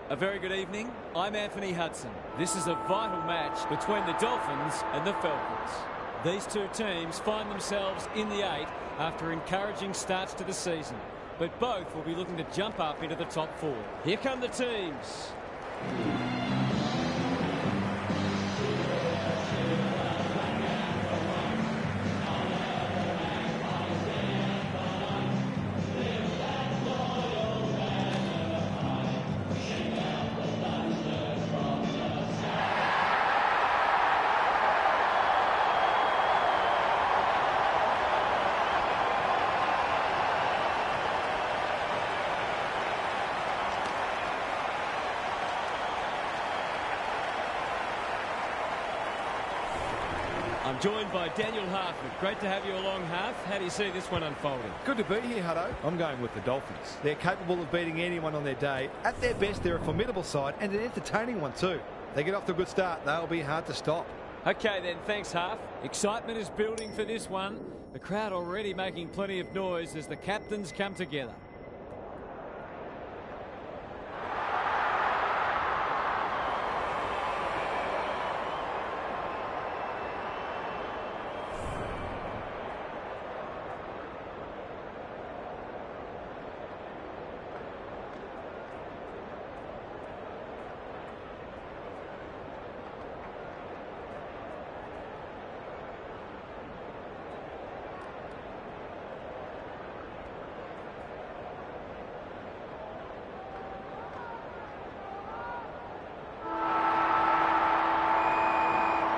A very good evening. I'm Anthony Hudson. This is a vital match between the Dolphins and the Falcons. These two teams find themselves in the 8 after encouraging starts to the season, but both will be looking to jump up into the top 4. Here come the teams. I'm joined by Daniel Hartford. Great to have you along, Harf. How do you see this one unfolding? Good to be here, Hutto. I'm going with the Dolphins. They're capable of beating anyone on their day. At their best, they're a formidable side and an entertaining one too. They get off to a good start, they'll be hard to stop. Okay then, thanks Harf. Excitement is building for this one. The crowd already making plenty of noise as the captains come together.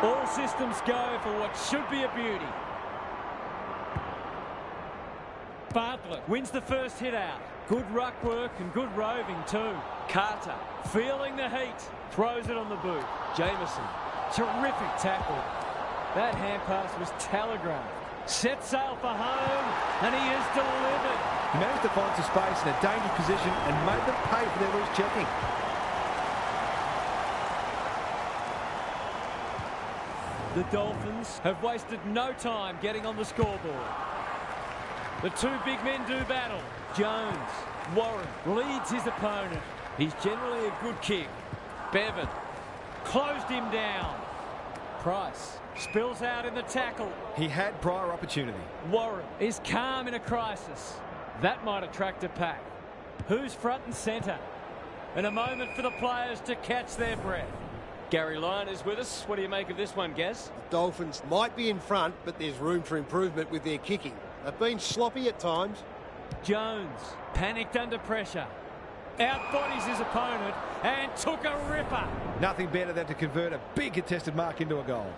All systems go for what should be a beauty. Bartlett wins the first hit out. Good ruck work and good roving too. Carter feeling the heat. Throws it on the boot. Jameson, terrific tackle. That hand pass was telegraphed. Set sail for home and he is delivered. He managed to find some space in a dangerous position and made them pay for their loose checking. The Dolphins have wasted no time getting on the scoreboard. The two big men do battle. Jones, Warren leads his opponent. He's generally a good kick. Bevan closed him down. Price spills out in the tackle. He had prior opportunity. Warren is calm in a crisis. That might attract a pack. Who's front and centre? And a moment for the players to catch their breath. Gary Lyon is with us. What do you make of this one, Gaz? The Dolphins might be in front, but there's room for improvement with their kicking. They've been sloppy at times. Jones panicked under pressure. Outbodies his opponent and took a ripper. Nothing better than to convert a big contested mark into a goal.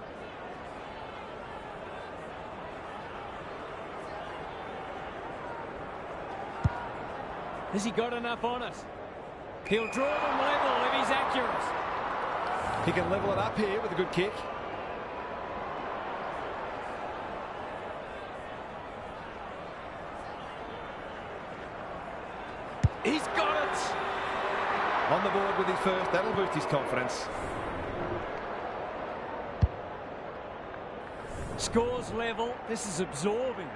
Has he got enough on it? He'll draw them level if he's accurate. He can level it up here with a good kick. He's got it! On the board with his first, that'll boost his confidence. Scores level, this is absorbing.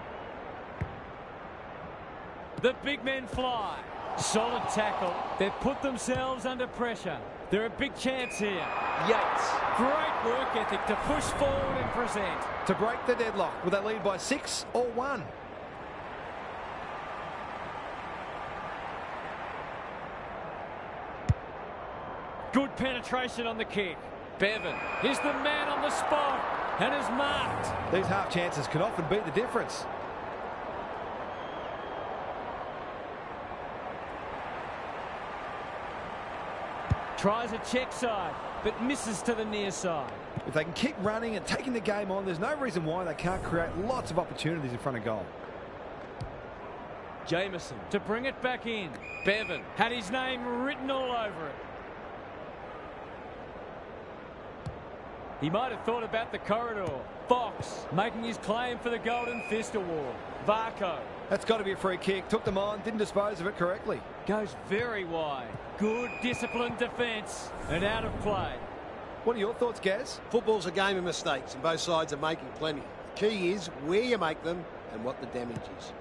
The big men fly. Solid tackle. They've put themselves under pressure. They're a big chance here. Yates, great work ethic to push forward and present. To break the deadlock, will they lead by 6 or 1? Good penetration on the kick. Bevan is the man on the spot and is marked. These half chances can often beat the difference. Tries a check side, but misses to the near side. If they can keep running and taking the game on, there's no reason why they can't create lots of opportunities in front of goal. Jameson to bring it back in. Bevan had his name written all over it. He might have thought about the corridor. Fox making his claim for the Golden Fist Award. Varco. That's got to be a free kick. Took them on, didn't dispose of it correctly. Goes very wide. Good disciplined defence and out of play. What are your thoughts, Gaz? Football's a game of mistakes and both sides are making plenty. The key is where you make them and what the damage is.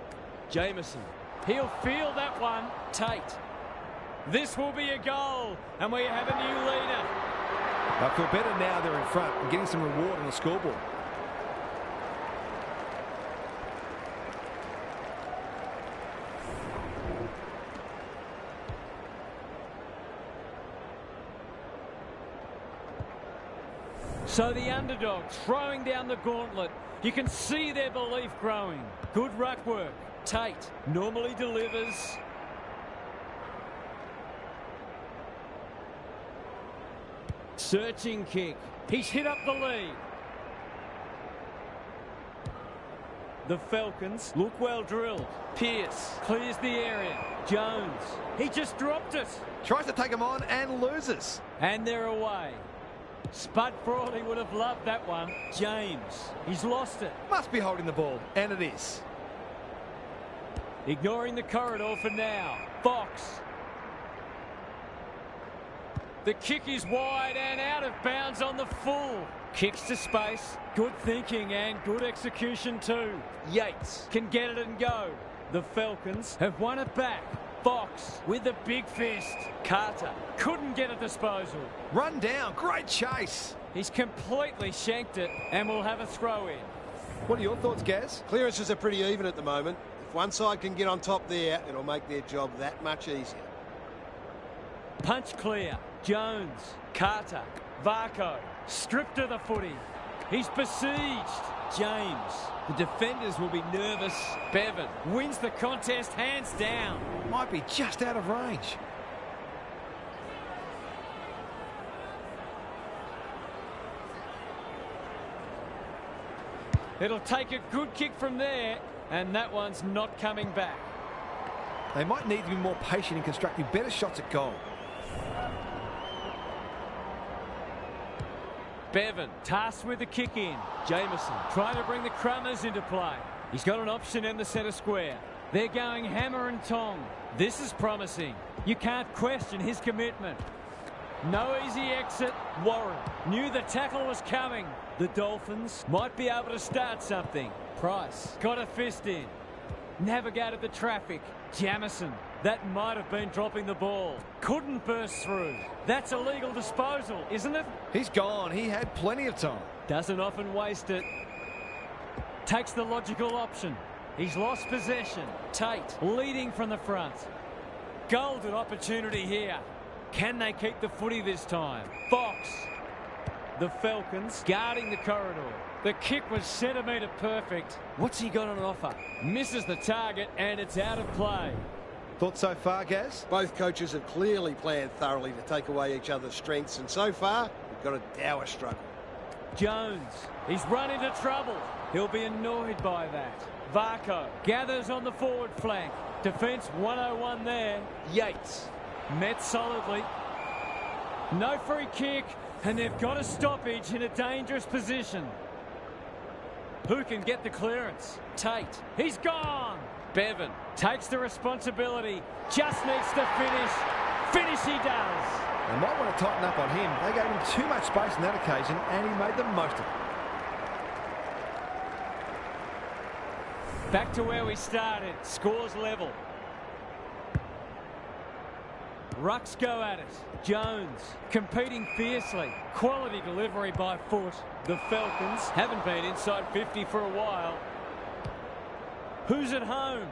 Jameson. He'll feel that one. Tate. This will be a goal, and we have a new leader. I feel better now they're in front and getting some reward on the scoreboard. So the underdog throwing down the gauntlet. You can see their belief growing. Good ruck work. Tate normally delivers. Searching kick. He's hit up the lead. The Falcons look well drilled. Pearce clears the area. Jones, he just dropped it. Tries to take him on and loses. And they're away. Spud Frawley would have loved that one. James, he's lost it. Must be holding the ball, and it is. Ignoring the corridor for now. Fox. The kick is wide and out of bounds on the full. Kicks to space. Good thinking and good execution too. Yates can get it and go. The Falcons have won it back. Fox with the big fist. Carter couldn't get a disposal. Run down. Great chase. He's completely shanked it and will have a throw in. What are your thoughts, Gaz? Clearances are pretty even at the moment. If one side can get on top there, it'll make their job that much easier. Punch clear. Jones. Carter. Varco. Stripped of the footy. He's besieged. James. The defenders will be nervous. Bevan wins the contest hands down. Might be just out of range. It'll take a good kick from there, and that one's not coming back. They might need to be more patient in constructing better shots at goal. Bevan tasked with the kick in. Jameson trying to bring the Crummers into play. He's got an option in the centre square. They're going hammer and tong. This is promising. You can't question his commitment. No easy exit. Warren knew the tackle was coming. The Dolphins might be able to start something. Price got a fist in. Navigated the traffic. Jamison. That might have been dropping the ball. Couldn't burst through. That's a legal disposal, isn't it? He's gone. He had plenty of time. Doesn't often waste it. Takes the logical option. He's lost possession. Tate leading from the front. Golden opportunity here. Can they keep the footy this time? Fox. The Falcons guarding the corridor. The kick was centimetre perfect. What's he got on offer? Misses the target and it's out of play. Thoughts so far, Gaz? Both coaches have clearly planned thoroughly to take away each other's strengths, and so far, we've got a dour struggle. Jones, he's run into trouble. He'll be annoyed by that. Varco gathers on the forward flank. Defence 101 there. Yates met solidly. No free kick, and they've got a stoppage in a dangerous position. Who can get the clearance? Tate, he's gone. Bevan takes the responsibility, just needs to finish. Finish he does. They might want to tighten up on him. They gave him too much space on that occasion, and he made the most of it. Back to where we started. Scores level. Rucks go at it. Jones competing fiercely. Quality delivery by foot. The Falcons haven't been inside 50 for a while. Who's at home?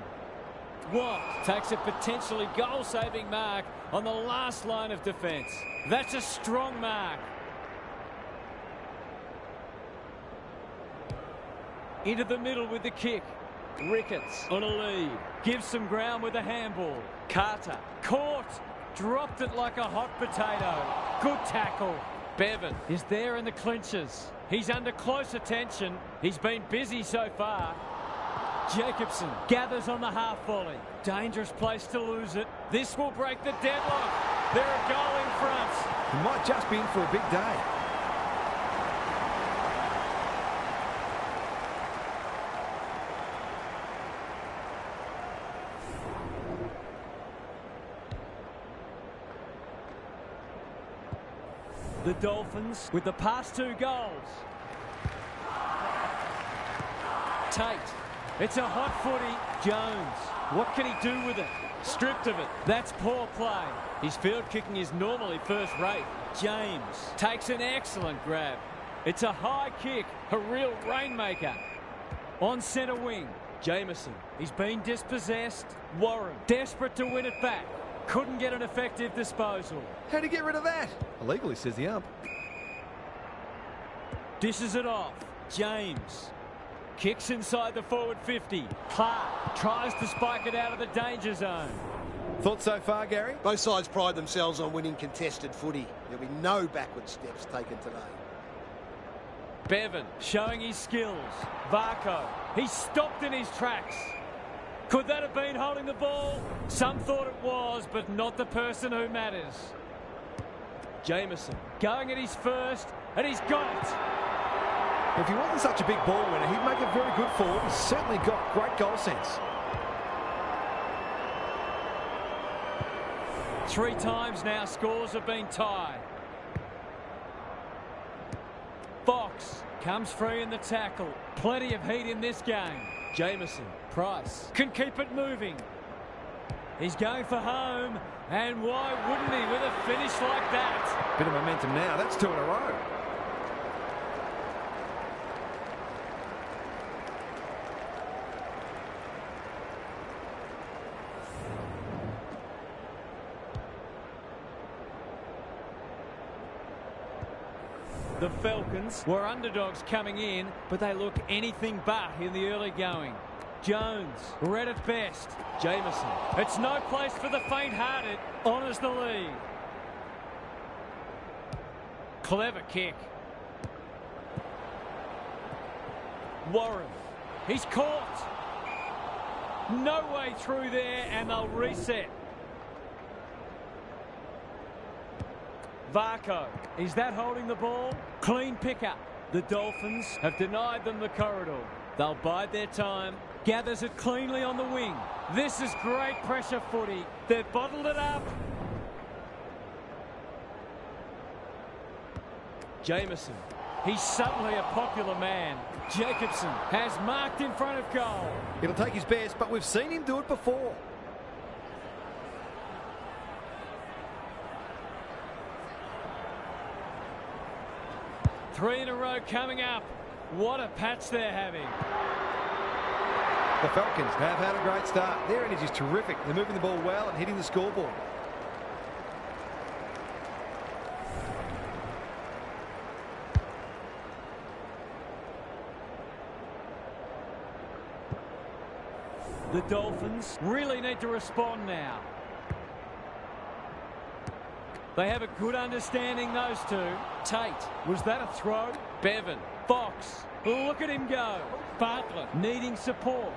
Watt takes a potentially goal-saving mark on the last line of defence. That's a strong mark. Into the middle with the kick. Ricketts on a lead. Gives some ground with a handball. Carter caught. Dropped it like a hot potato. Good tackle. Bevan is there in the clinches. He's under close attention. He's been busy so far. Jacobson gathers on the half volley. Dangerous place to lose it. This will break the deadlock. They're a goal in front. He might just be in for a big day. The Dolphins with the past 2 goals. Tate. It's a hot footy. Jones. What can he do with it? Stripped of it. That's poor play. His field kicking is normally first rate. James takes an excellent grab. It's a high kick, a real rainmaker. On centre wing, Jameson. He's been dispossessed. Warren, desperate to win it back. Couldn't get an effective disposal. How'd he get rid of that? Illegally, says the ump. Dishes it off. James. Kicks inside the forward 50. Clark tries to spike it out of the danger zone. Thoughts so far, Gary? Both sides pride themselves on winning contested footy. There'll be no backward steps taken today. Bevan showing his skills. Varco. He's stopped in his tracks. Could that have been holding the ball? Some thought it was, but not the person who matters. Jameson going at his first, and he's got it. If he wasn't such a big ball winner, he'd make it very good forward. He's certainly got great goal sense. 3 times now scores have been tied. Fox comes free in the tackle. Plenty of heat in this game. Jameson, Price can keep it moving. He's going for home, and why wouldn't he with a finish like that? Bit of momentum now. That's 2 in a row. The Falcons were underdogs coming in, but they look anything but in the early going. Jones, read at best. Jameson. It's no place for the faint-hearted. Honours the lead. Clever kick. Warren. He's caught. No way through there, and they'll reset. Varco. Is that holding the ball? Clean pickup. The Dolphins have denied them the corridor. They'll bide their time. Gathers it cleanly on the wing. This is great pressure footy. They've bottled it up. Jameson. He's suddenly a popular man. Jacobson has marked in front of goal. It'll take his best, but we've seen him do it before. Three in a row coming up. What a patch they're having. The Falcons have had a great start. Their energy is terrific. They're moving the ball well and hitting the scoreboard. The Dolphins really need to respond now. They have a good understanding, those two. Tate, was that a throw? Bevan, Fox, look at him go. Bartlett needing support.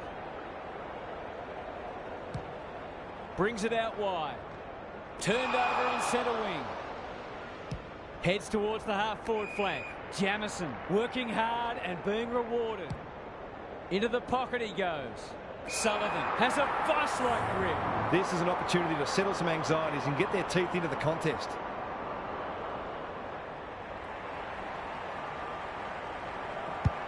Brings it out wide. Turned over on centre wing. Heads towards the half-forward flank. Jamison working hard and being rewarded. Into the pocket he goes. Sullivan has a vice-like grip. This is an opportunity to settle some anxieties and get their teeth into the contest.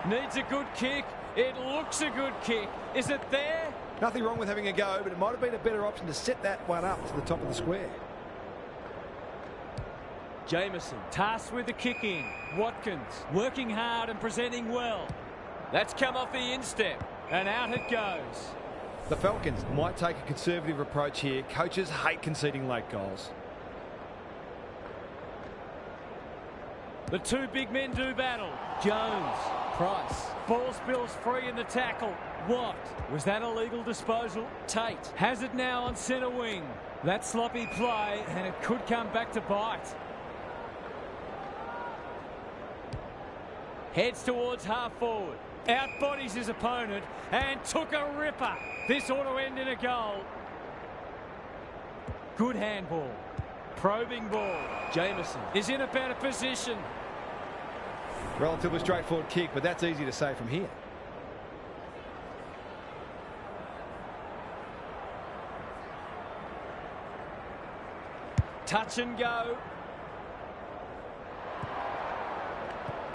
Needs a good kick. It looks a good kick. Is it there? Nothing wrong with having a go, but it might have been a better option to set that one up to the top of the square. Jameson tasked with the kick in. Watkins working hard and presenting well. That's come off the instep, and out it goes. The Falcons might take a conservative approach here. Coaches hate conceding late goals. The two big men do battle. Jones, Price. Ball spills free in the tackle. What? Was that a legal disposal? Tate has it now on centre wing. That sloppy play, and it could come back to bite. Heads towards half forward. Outbodies his opponent and took a ripper. This ought to end in a goal. Good handball. Probing ball. Jameson is in a better position. Relatively straightforward kick, but that's easy to say from here. Touch and go.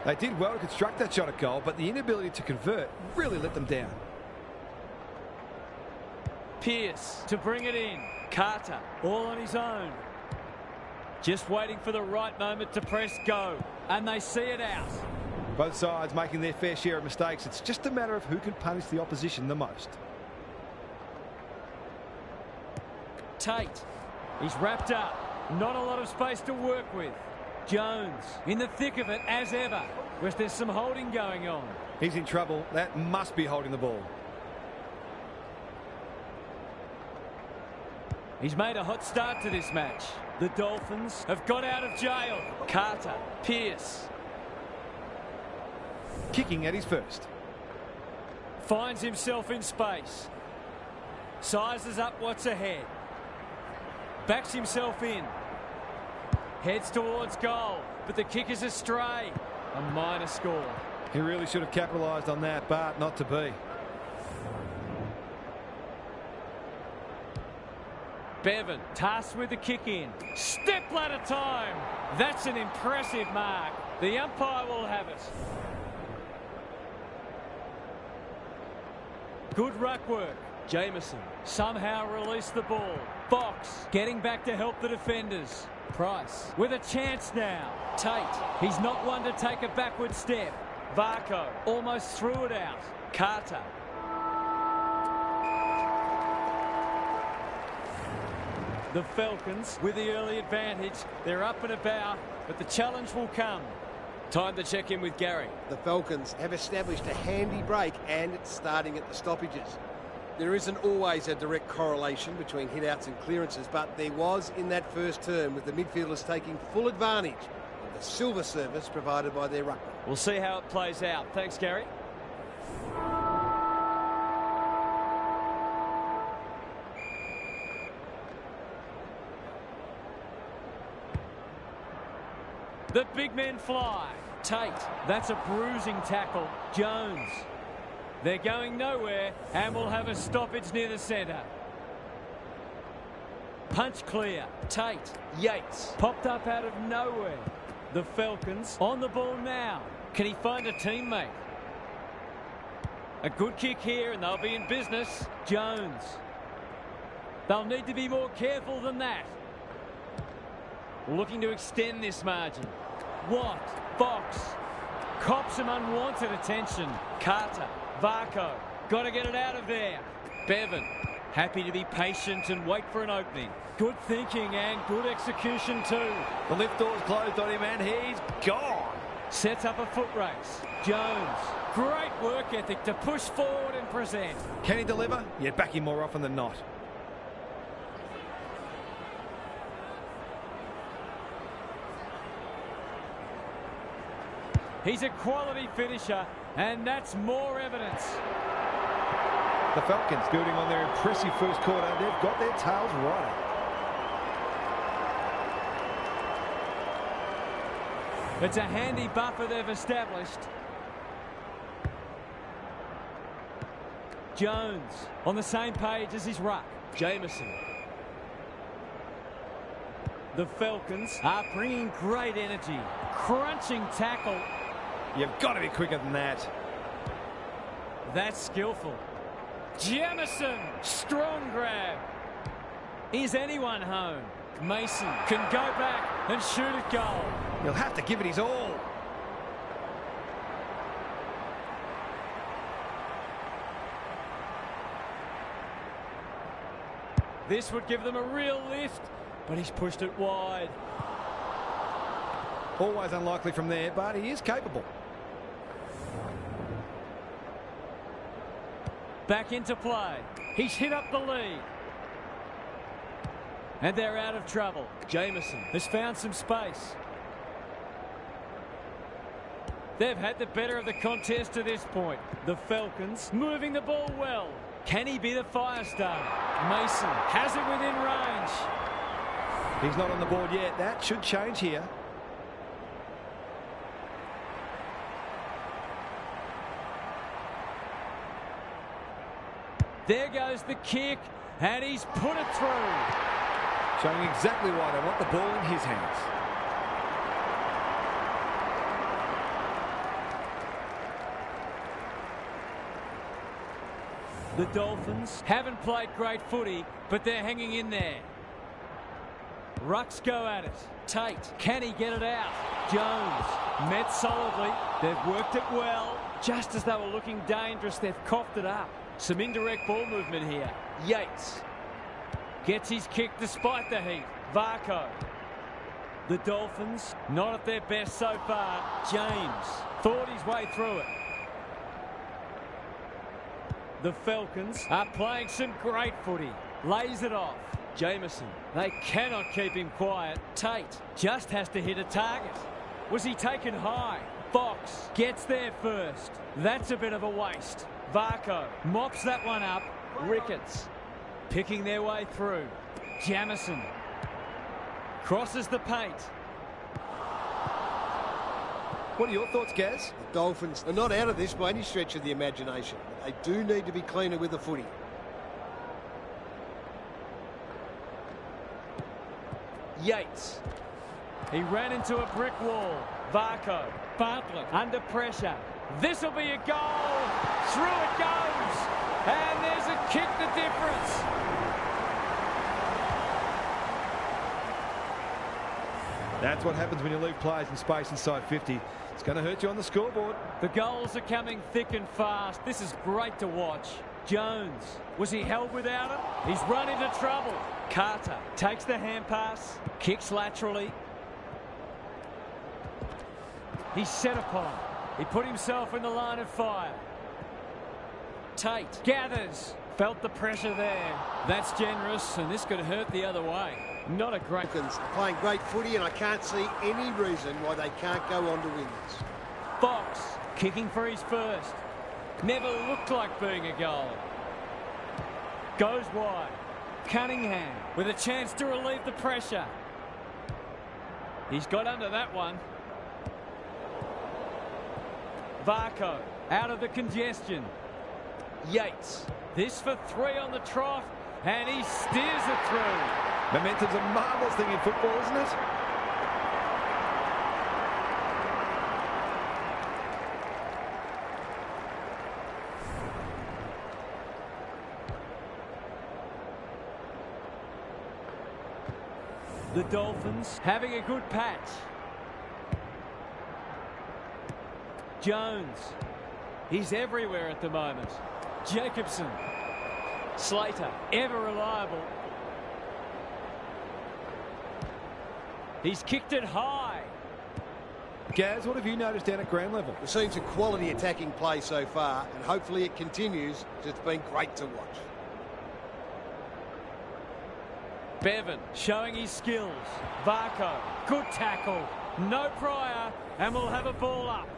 They did well to construct that shot at goal, but the inability to convert really let them down. Pierce to bring it in. Carter all on his own. Just waiting for the right moment to press go. And they see it out. Both sides making their fair share of mistakes. It's just a matter of who can punish the opposition the most. Tate. He's wrapped up. Not a lot of space to work with. Jones in the thick of it as ever. Whereas there's some holding going on. He's in trouble. That must be holding the ball. He's made a hot start to this match. The Dolphins have got out of jail. Carter, Pierce. Kicking at his first. Finds himself in space. Sizes up what's ahead. Backs himself in. Heads towards goal, but the kick is astray. A minor score. He really should have capitalised on that, but not to be. Bevan tasked with the kick in. Step ladder time. That's an impressive mark. The umpire will have it. Good ruck work. Jameson somehow released the ball. Fox getting back to help the defenders. Price with a chance now. Tate, he's not one to take a backward step. Varco almost threw it out. Carter. The Falcons with the early advantage. They're up and about, but the challenge will come. Time to check in with Gary. The Falcons have established a handy break and it's starting at the stoppages. There isn't always a direct correlation between hit-outs and clearances, but there was in that first term with the midfielders taking full advantage of the silver service provided by their ruckman. We'll see how it plays out. Thanks, Gary. The big men fly. Tate, that's a bruising tackle. Jones. They're going nowhere and will have a stoppage near the centre. Punch clear. Tate. Yates. Popped up out of nowhere. The Falcons on the ball now. Can he find a teammate? A good kick here and they'll be in business. Jones. They'll need to be more careful than that. Looking to extend this margin. Watt. Fox. Cops some unwanted attention. Carter. Varco. Got to get it out of there. Bevan. Happy to be patient and wait for an opening. Good thinking and good execution too. The lift door's closed on him and he's gone. Sets up a foot race. Jones. Great work ethic to push forward and present. Can he deliver? You back him more often than not. He's a quality finisher, and that's more evidence. The Falcons building on their impressive first quarter. They've got their tails right up. It's a handy buffer they've established. Jones on the same page as his ruck. Jameson. The Falcons are bringing great energy. Crunching tackle. You've got to be quicker than that. That's skillful. Jamison, strong grab. Is anyone home? Mason can go back and shoot at goal. He'll have to give it his all. This would give them a real lift, but he's pushed it wide. Always unlikely from there, but he is capable. Back into play. He's hit up the lead. And they're out of trouble. Jameson has found some space. They've had the better of the contest to this point. The Falcons moving the ball well. Can he be the fire starter? Mason has it within range. He's not on the board yet. That should change here. There goes the kick, and he's put it through. Showing exactly why they want the ball in his hands. The Dolphins haven't played great footy, but they're hanging in there. Rucks go at it. Tate, can he get it out? Jones, met solidly. They've worked it well. Just as they were looking dangerous, they've coughed it up. Some indirect ball movement here. Yates gets his kick despite the heat. Varco. The Dolphins, not at their best so far. James thought his way through it. The Falcons are playing some great footy. Lays it off. Jameson, they cannot keep him quiet. Tate just has to hit a target. Was he taken high? Fox gets there first. That's a bit of a waste. Varco mops that one up. Ricketts picking their way through. Jamison crosses the paint. What are your thoughts, Gaz? The Dolphins are not out of this by any stretch of the imagination. They do need to be cleaner with the footy. Yates. He ran into a brick wall. Varco. Bartlett under pressure. This will be a goal. Through it goes. And there's a kick the difference. That's what happens when you leave players in space inside 50. It's going to hurt you on the scoreboard. The goals are coming thick and fast. This is great to watch. Jones, was he held without it? He's run into trouble. Carter takes the hand pass, kicks laterally. He's set upon. He put himself in the line of fire. Tate gathers. Felt the pressure there. That's generous, and this could hurt the other way. Not a great... Falcons are playing great footy, and I can't see any reason why they can't go on to win this. Fox kicking for his first. Never looked like being a goal. Goes wide. Cunningham with a chance to relieve the pressure. He's got under that one. Varco out of the congestion. Yates. This for 3 on the trot, and he steers it through. Momentum's a marvellous thing in football, isn't it? The Dolphins having a good patch. Jones. He's everywhere at the moment. Jacobson. Slater, ever reliable. He's kicked it high. Gaz, what have you noticed down at ground level? We've seen some quality attacking play so far, and hopefully it continues, because it's been great to watch. Bevan showing his skills. Varco, good tackle. No prior, and we'll have a ball up.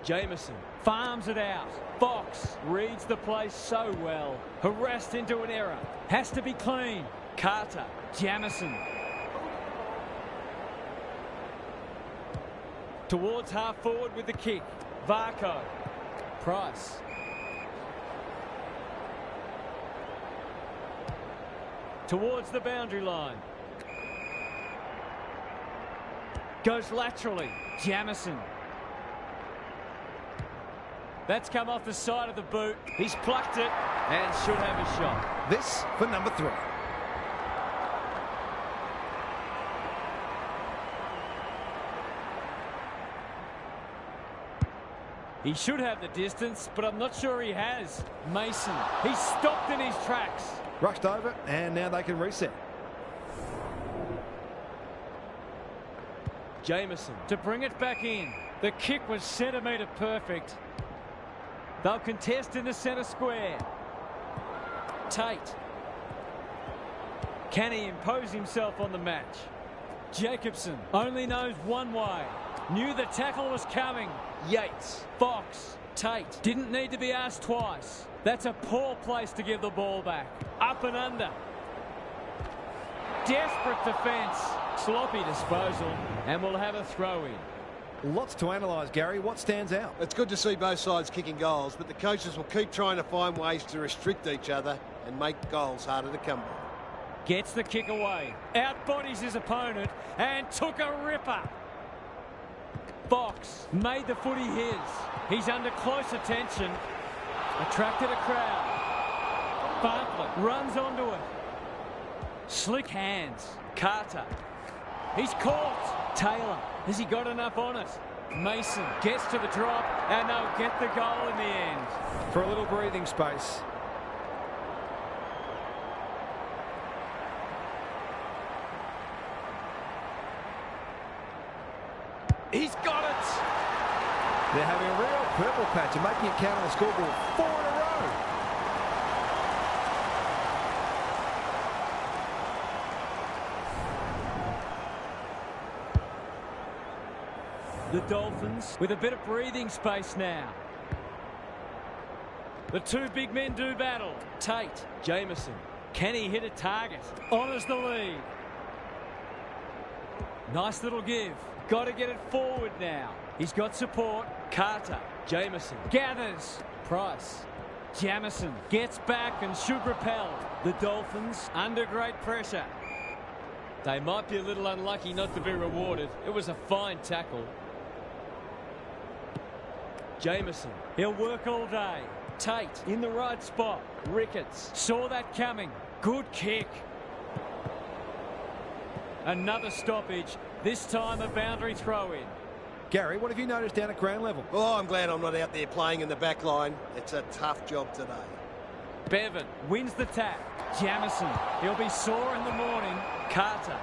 Jameson farms it out. Fox reads the play so well. Harassed into an error. Has to be clean. Carter. Jamison. Towards half forward with the kick. Varco. Price. Towards the boundary line. Goes laterally. Jamison. That's come off the side of the boot. He's plucked it and should have a shot. This for number 3. He should have the distance, but I'm not sure he has. Mason, he's stopped in his tracks. Rushed over, and now they can reset. Jameson to bring it back in. The kick was centimetre perfect. They'll contest in the centre square. Tate. Can he impose himself on the match? Jacobson only knows one way. Knew the tackle was coming. Yates. Fox. Tate. Didn't need to be asked twice. That's a poor place to give the ball back. Up and under. Desperate defence. Sloppy disposal. And we'll have a throw-in. Lots to analyse, Gary. What stands out? It's good to see both sides kicking goals, but the coaches will keep trying to find ways to restrict each other and make goals harder to come by. Gets the kick away. Outbodies his opponent and took a ripper. Fox made the footy his. He's under close attention. Attracted a crowd. Bartlett runs onto it. Slick hands. Carter. He's caught. Taylor. Has he got enough on it? Mason gets to the drop and they'll get the goal in the end. For a little breathing space. He's got it. They're having a real purple patch and making it count on the scoreboard. 4 in a row. The Dolphins with a bit of breathing space now. The two big men do battle. Tate, Jameson. Can he hit a target? Honours the lead. Nice little give. Got to get it forward now. He's got support. Carter, Jameson. Gathers. Price. Jamison gets back and should repel. The Dolphins under great pressure. They might be a little unlucky not to be rewarded. It was a fine tackle. Jameson. He'll work all day. Tate in the right spot. Ricketts saw that coming. Good kick. Another stoppage. This time a boundary throw in. Gary, what have you noticed down at ground level? Oh, I'm glad I'm not out there playing in the back line. It's a tough job today. Bevan wins the tap. Jamison. He'll be sore in the morning. Carter.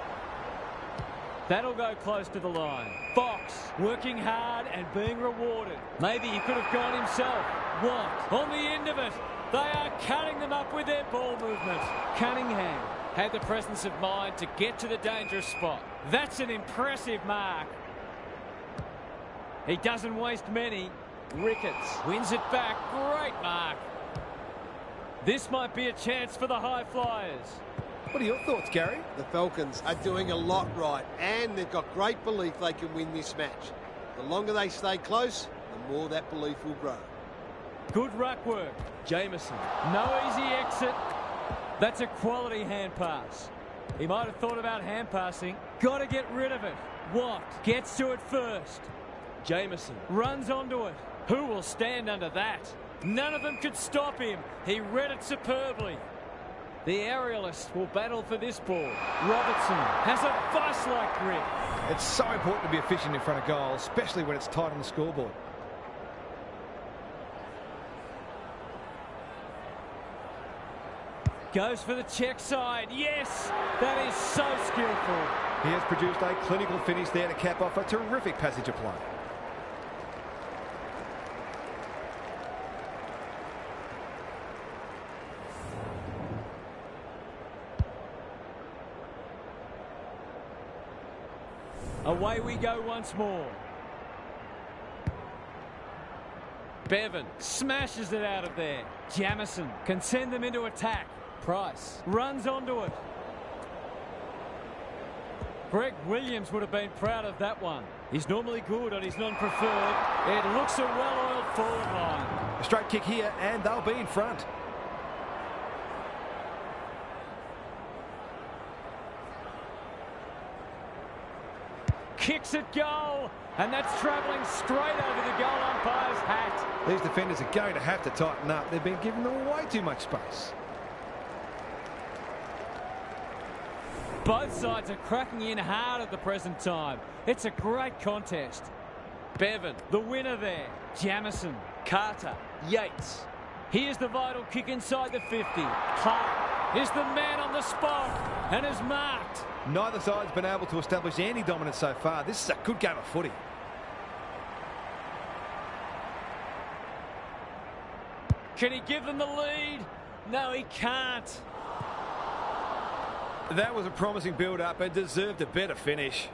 That'll go close to the line. Fox working hard and being rewarded. Maybe he could have gone himself. What? On the end of it. They are cutting them up with their ball movement. Cunningham had the presence of mind to get to the dangerous spot. That's an impressive mark. He doesn't waste many. Ricketts wins it back. Great mark. This might be a chance for the high flyers. What are your thoughts, Gary? The Falcons are doing a lot right, and they've got great belief they can win this match. The longer they stay close, the more that belief will grow. Good ruck work. Jameson. No easy exit. That's a quality hand pass. He might have thought about hand passing. Got to get rid of it. Watt gets to it first. Jameson runs onto it. Who will stand under that? None of them could stop him. He read it superbly. The aerialist will battle for this ball. Robertson has a vice-like grip. It's so important to be efficient in front of goal, especially when it's tight on the scoreboard. Goes for the check side. Yes, that is so skillful. He has produced a clinical finish there to cap off a terrific passage of play. Away we go once more. Bevan smashes it out of there. Jamison can send them into attack. Price runs onto it. Greg Williams would have been proud of that one. He's normally good on his non-preferred. It looks a well-oiled forward line. A straight kick here, and they'll be in front. Kicks at goal, and that's travelling straight over the goal umpire's hat. These defenders are going to have to tighten up. They've been giving them way too much space. Both sides are cracking in hard at the present time. It's a great contest. Bevan, the winner there. Jamison, Carter, Yates. Here's the vital kick inside the 50. Clark is the man on the spot and is marked. Neither side's been able to establish any dominance so far. This is a good game of footy. Can he give them the lead? No, he can't. That was a promising build-up and deserved a better finish.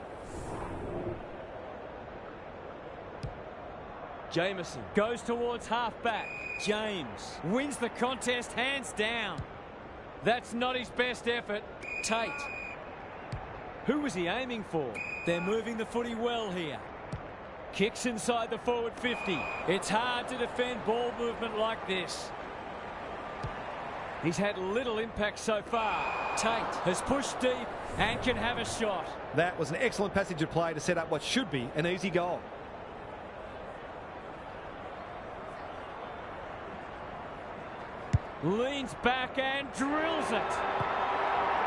Jameson goes towards half-back. James wins the contest hands down. That's not his best effort. Tate. Who was he aiming for? They're moving the footy well here. Kicks inside the forward 50. It's hard to defend ball movement like this. He's had little impact so far. Tate has pushed deep and can have a shot. That was an excellent passage of play to set up what should be an easy goal. Leans back and drills it.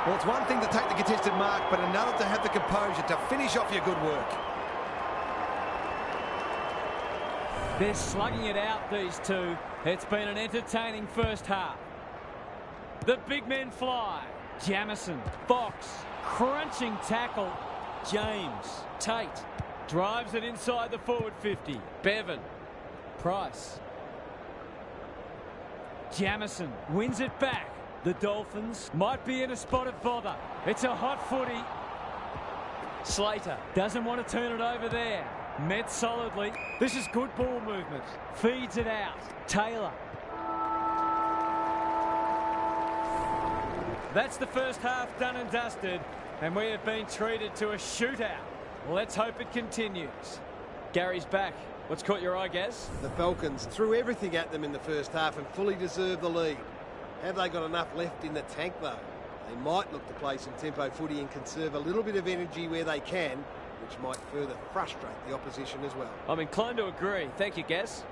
Well, it's one thing to take the contested mark, but another to have the composure to finish off your good work. They're slugging it out, these two. It's been an entertaining first half. The big men fly. Jamison, Fox, crunching tackle. James, Tate, drives it inside the forward 50. Bevan, Price. Jamison wins it back. The Dolphins might be in a spot of bother. It's a hot footy. Slater doesn't want to turn it over there. Met solidly. This is good ball movement. Feeds it out. Taylor. That's the first half done and dusted, and we have been treated to a shootout. Let's hope it continues. Gary's back. What's caught your eye, Gaz? The Falcons threw everything at them in the first half and fully deserved the lead. Have they got enough left in the tank, though? They might look to play some tempo footy and conserve a little bit of energy where they can, which might further frustrate the opposition as well. I'm inclined to agree. Thank you, Gaz.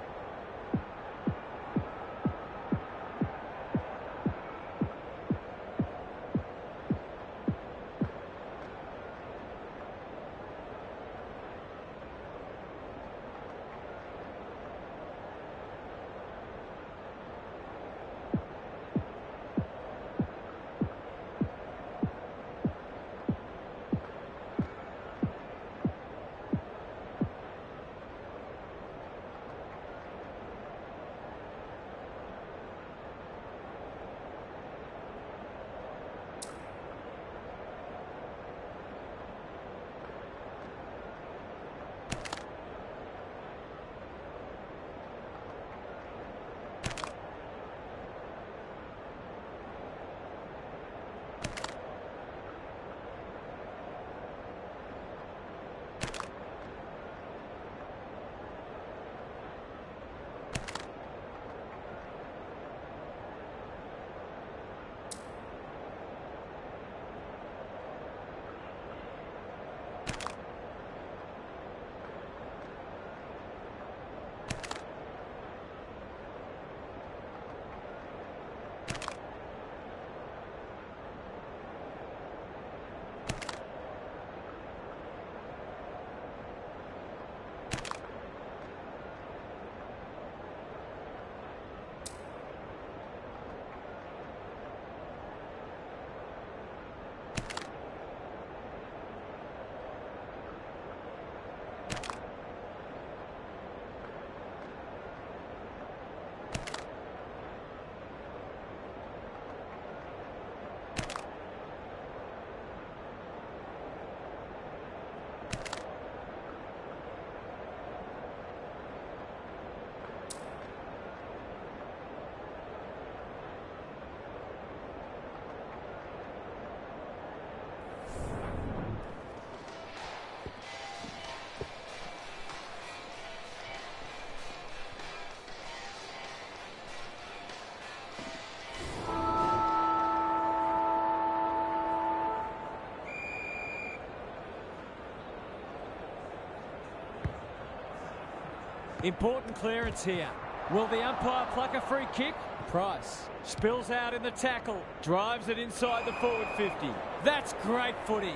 Important clearance here. Will the umpire pluck a free kick? Price spills out in the tackle. Drives it inside the forward 50. That's great footy.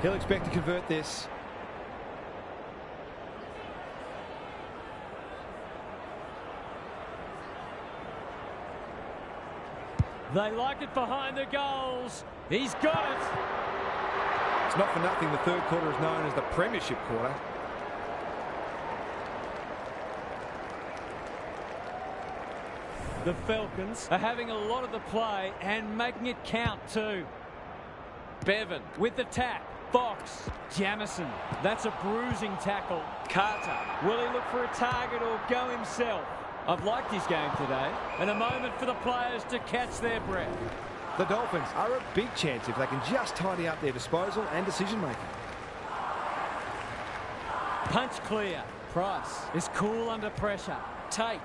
He'll expect to convert this. They like it behind the goals. He's got it. It's not for nothing the third quarter is known as the Premiership quarter. The Falcons are having a lot of the play and making it count too. Bevan with the tap. Fox. Jamison. That's a bruising tackle. Carter. Will he look for a target or go himself? I've liked his game today. And a moment for the players to catch their breath. The Dolphins are a big chance if they can just tidy up their disposal and decision making. Punch clear. Price is cool under pressure. Tate.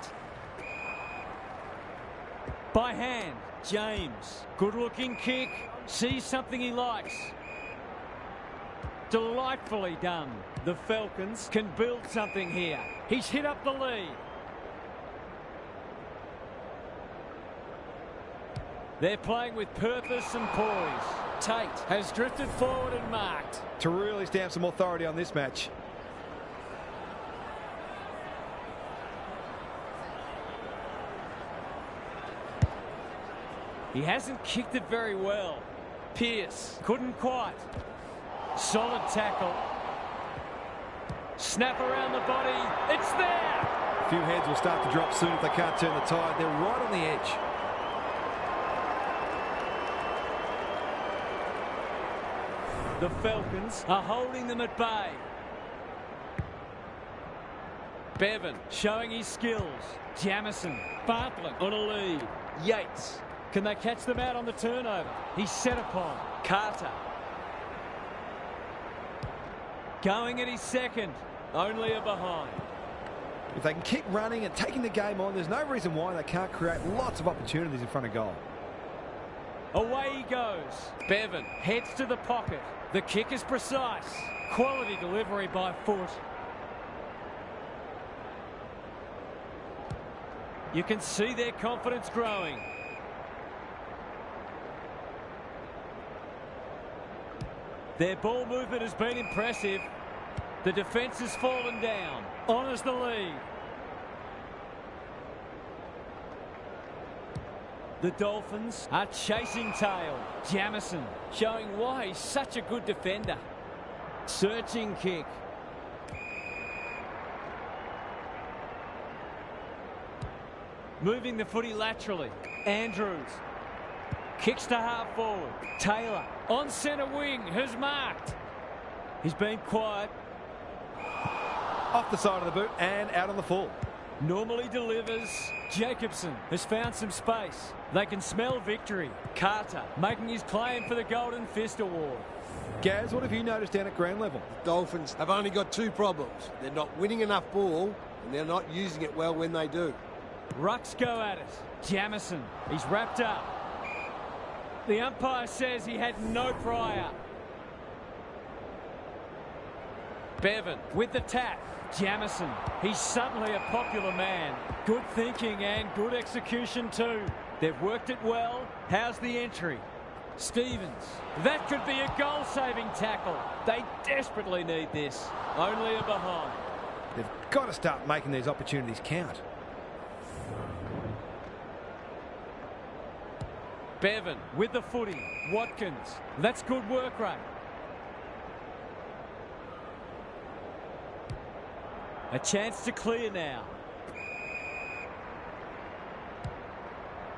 By hand, James. Good looking kick. Sees something he likes. Delightfully done. The Falcons can build something here. He's hit up the lead. They're playing with purpose and poise. Tate has drifted forward and marked. To really stamp some authority on this match. He hasn't kicked it very well. Pierce couldn't quite. Solid tackle. Snap around the body. It's there. A few heads will start to drop soon if they can't turn the tide. They're right on the edge. The Falcons are holding them at bay. Bevan showing his skills. Jamison, Bartlett on a lead. Yates. Can they catch them out on the turnover? He's set upon. Carter. Going at his second. Only a behind. If they can keep running and taking the game on, there's no reason why they can't create lots of opportunities in front of goal. Away he goes. Bevan heads to the pocket. The kick is precise. Quality delivery by foot. You can see their confidence growing. Their ball movement has been impressive. The defence has fallen down. Honours the lead. The Dolphins are chasing tail. Jamison showing why he's such a good defender. Searching kick. Moving the footy laterally. Andrews. Kicks to half forward. Taylor on centre wing has marked. He's been quiet. Off the side of the boot and out on the full. Normally delivers. Jacobson has found some space. They can smell victory. Carter making his claim for the Golden Fist Award. Gaz, what have you noticed down at ground level? The Dolphins have only got two problems. They're not winning enough ball and they're not using it well when they do. Rucks go at it. Jamison, he's wrapped up. The umpire says he had no prior. Bevan with the tap. Jamison, he's suddenly a popular man. Good thinking and good execution too. They've worked it well. How's the entry? Stevens, that could be a goal-saving tackle. They desperately need this. Only a behind. They've got to start making these opportunities count. Bevan with the footy. Watkins, that's good work rate. A chance to clear now.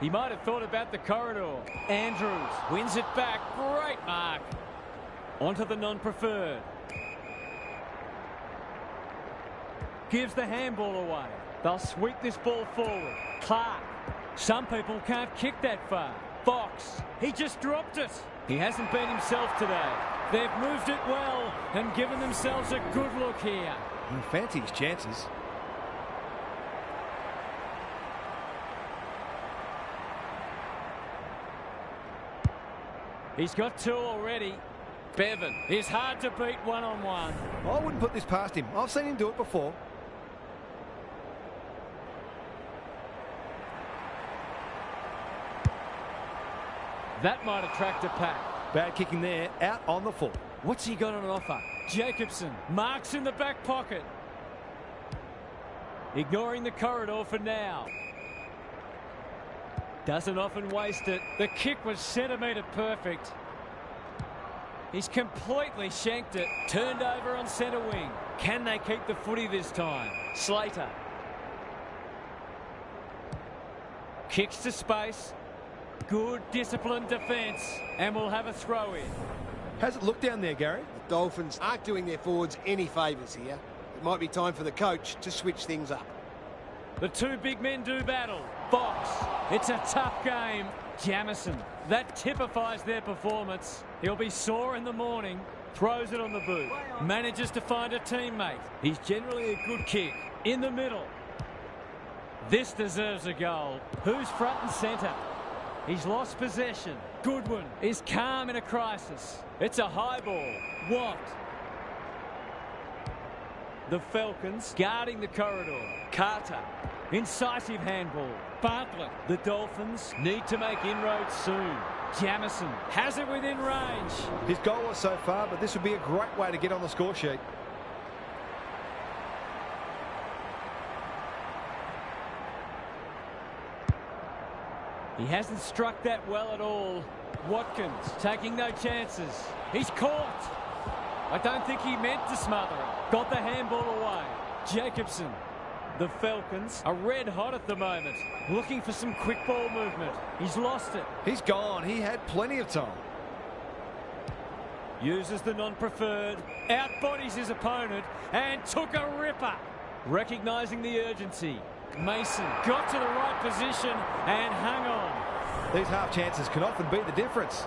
He might have thought about the corridor. Andrews wins it back. Great mark. Onto the non-preferred. Gives the handball away. They'll sweep this ball forward. Clark. Some people can't kick that far. Fox. He just dropped it. He hasn't been himself today. They've moved it well and given themselves a good look here. He fancies his chances. He's got two already. Bevan is hard to beat one-on-one. I wouldn't put this past him. I've seen him do it before. That might attract a pack. Bad kicking there, out on the full. What's he got on offer? Jacobson marks in the back pocket. Ignoring the corridor for now. Doesn't often waste it. The kick was centimetre perfect. He's completely shanked it. Turned over on centre wing. Can they keep the footy this time? Slater. Kicks to space. Good disciplined defence. And we'll have a throw in. How's it look down there, Gary? The Dolphins aren't doing their forwards any favours here. It might be time for the coach to switch things up. The two big men do battle. Fox, it's a tough game. Jamison, that typifies their performance. He'll be sore in the morning. Throws it on the boot. Manages to find a teammate. He's generally a good kick. In the middle. This deserves a goal. Who's front and centre? He's lost possession. Goodwin is calm in a crisis. It's a high ball. Watt. The Falcons guarding the corridor. Carter. Incisive handball. Bartlett. The Dolphins need to make inroads soon. Jamison has it within range. His goal was so far, but this would be a great way to get on the score sheet. He hasn't struck that well at all. Watkins taking no chances. He's caught. I don't think he meant to smother it. Got the handball away. Jacobson. The Falcons are red hot at the moment. Looking for some quick ball movement. He's lost it. He's gone. He had plenty of time. Uses the non-preferred. Outbodies his opponent and took a ripper. Recognising the urgency. Mason got to the right position and hung on. These half chances can often be the difference.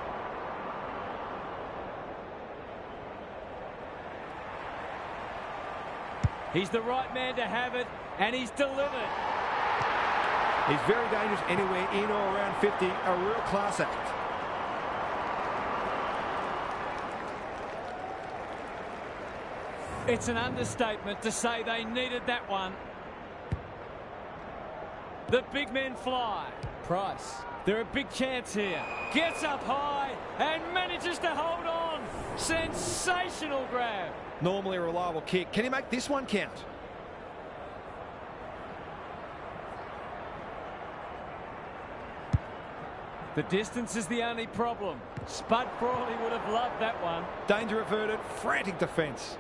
He's the right man to have it, and he's delivered. He's very dangerous anywhere in or around 50. A real class act. It's an understatement to say they needed that one. The big men fly. Price. They're a big chance here. Gets up high and manages to hold on. Sensational grab. Normally a reliable kick. Can he make this one count? The distance is the only problem. Spud Frawley would have loved that one. Danger averted. Frantic defence.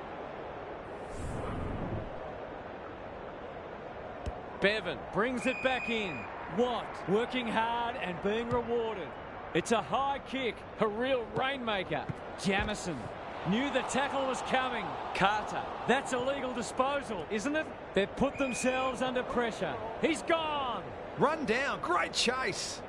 Bevan brings it back in. Watt working hard and being rewarded. It's a high kick, a real rainmaker. Jamison knew the tackle was coming. Carter, that's a legal disposal, isn't it? They've put themselves under pressure. He's gone. Run down. Great chase.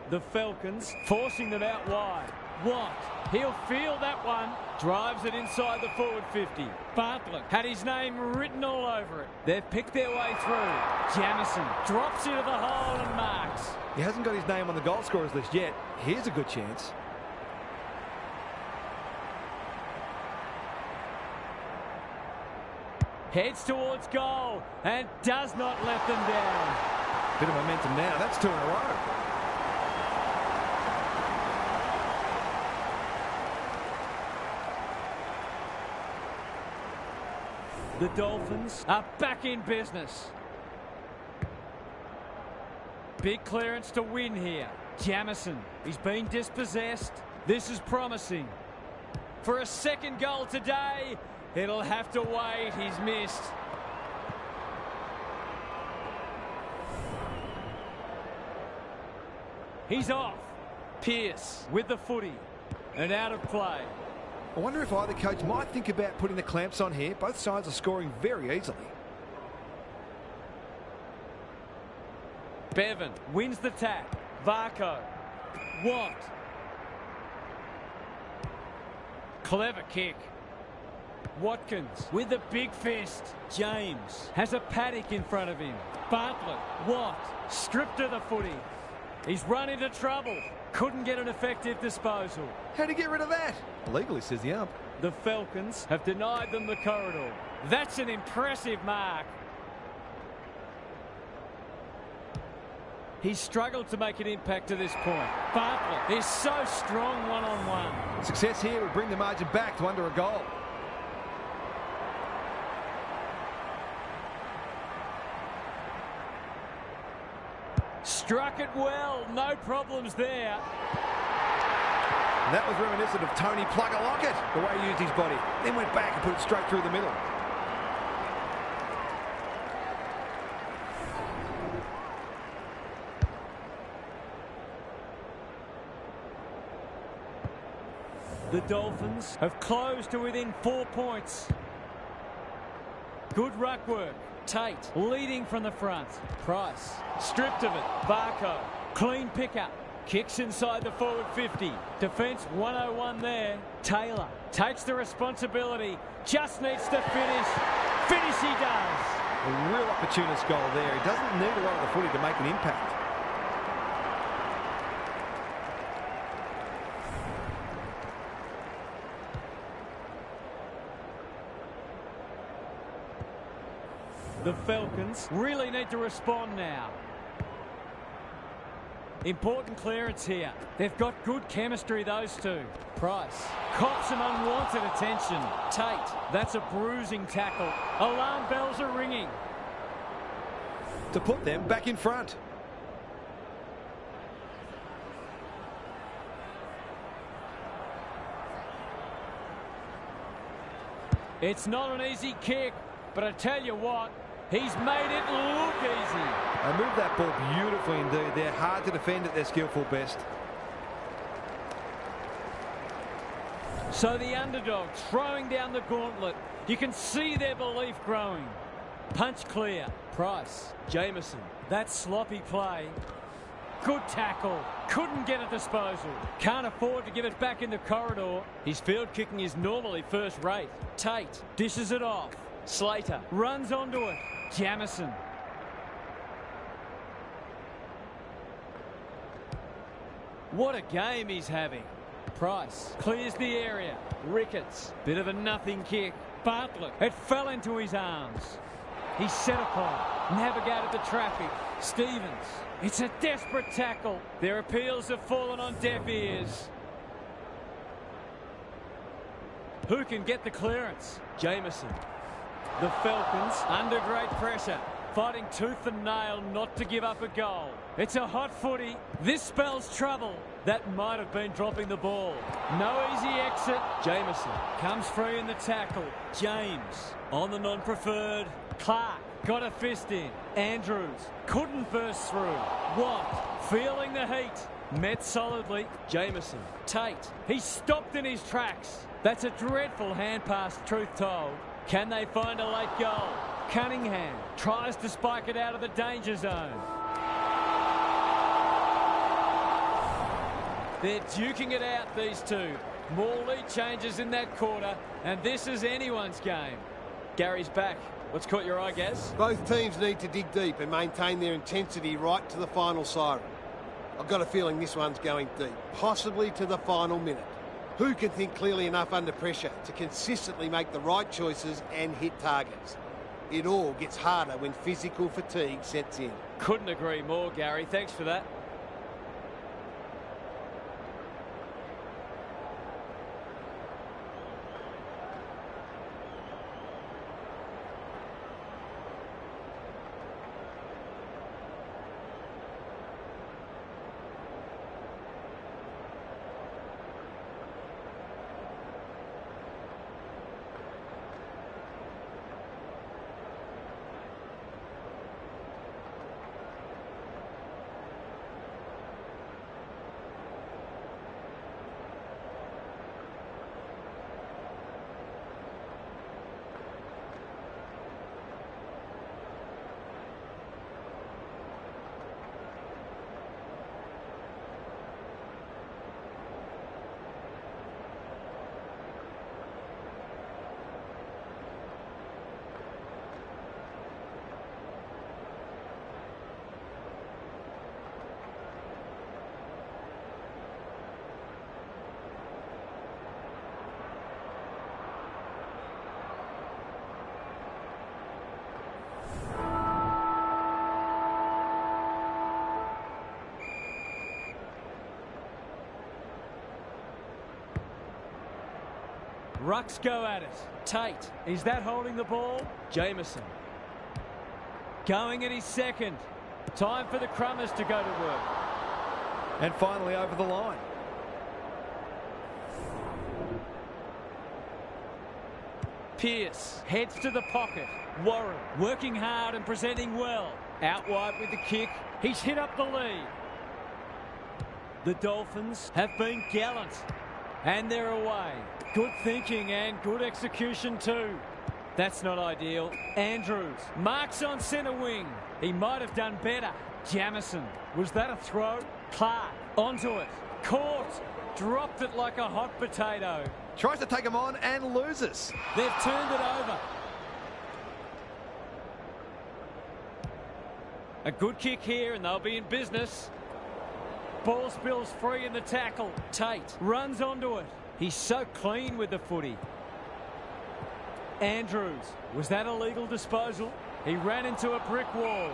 The Falcons forcing them out wide. Watt, he'll feel that one. Drives it inside the forward 50. Bartlett had his name written all over it. They've picked their way through. Jamison drops into the hole and marks. He hasn't got his name on the goal scorers list yet. Here's a good chance. Heads towards goal and does not let them down. Bit of momentum now. That's 2 in a row. The Dolphins are back in business. Big clearance to win here. Jamison, he's been dispossessed. This is promising. For a second goal today, it'll have to wait. He's missed. He's off. Pearce with the footy and out of play. I wonder if either coach might think about putting the clamps on here. Both sides are scoring very easily. Bevan wins the tap. Varco. Watt. Clever kick. Watkins with the big fist. James has a paddock in front of him. Bartlett. Watt. Stripped of the footy. He's run into trouble. Couldn't get an effective disposal. How'd he get rid of that? Legally, says the ump. The Falcons have denied them the corridor. That's an impressive mark. He's struggled to make an impact to this point. Bartlett is so strong one-on-one. Success here would bring the margin back to under a goal. Struck it well. No problems there. And that was reminiscent of Tony Plugger-Lockett, the way he used his body. Then went back and put it straight through the middle. The Dolphins have closed to within 4 points. Good ruck work. Tate leading from the front. Price stripped of it. Varco clean pickup. Kicks inside the forward 50. Defence 101 there. Taylor takes the responsibility. Just needs to finish. Finish he does. A real opportunist goal there. He doesn't need a lot of the footy to make an impact. The Falcons really need to respond now. Important clearance here. They've got good chemistry, those two. Price cops some unwanted attention. Tate, that's a bruising tackle. Alarm bells are ringing. To put them back in front. It's not an easy kick, but I tell you what, he's made it look easy. They moved that ball beautifully indeed. They're hard to defend at their skillful best. So the underdogs throwing down the gauntlet. You can see their belief growing. Punch clear. Price. Jameson. That sloppy play. Good tackle. Couldn't get a disposal. Can't afford to give it back in the corridor. His field kicking is normally first rate. Tate dishes it off. Slater runs onto it. Jamison. What a game he's having. Price clears the area. Ricketts. Bit of a nothing kick. Bartlett. It fell into his arms. He's set upon. Navigated the traffic. Stevens. It's a desperate tackle. Their appeals have fallen on deaf ears. Who can get the clearance? Jameson. The Falcons under great pressure. Fighting tooth and nail not to give up a goal. It's a hot footy. This spells trouble. That might have been dropping the ball. No easy exit. Jameson comes free in the tackle. James on the non-preferred. Clark got a fist in. Andrews couldn't burst through. Watt feeling the heat. Met solidly. Jameson. Tate. He stopped in his tracks. That's a dreadful hand pass, truth told. Can they find a late goal? Cunningham tries to spike it out of the danger zone. They're duking it out, these two. More lead changes in that quarter, and this is anyone's game. Gary's back. What's caught your eye, Gaz? Both teams need to dig deep and maintain their intensity right to the final siren. I've got a feeling this one's going deep, possibly to the final minute. Who can think clearly enough under pressure to consistently make the right choices and hit targets? It all gets harder when physical fatigue sets in. Couldn't agree more, Gary. Thanks for that. Rucks go at it. Tate. Is that holding the ball? Jameson. Going at his second. Time for the Crummers to go to work. And finally over the line. Pearce heads to the pocket. Warren working hard and presenting well. Out wide with the kick. He's hit up the lead. The Dolphins have been gallant. And they're away. Good thinking and good execution too. That's not ideal. Andrews marks on centre wing. He might have done better. Jamison. Was that a throw? Clark onto it. Caught. Dropped it like a hot potato. Tries to take him on and loses. They've turned it over. A good kick here and they'll be in business. Ball spills free in the tackle. Tate runs onto it. He's so clean with the footy. Andrews. Was that a legal disposal? He ran into a brick wall.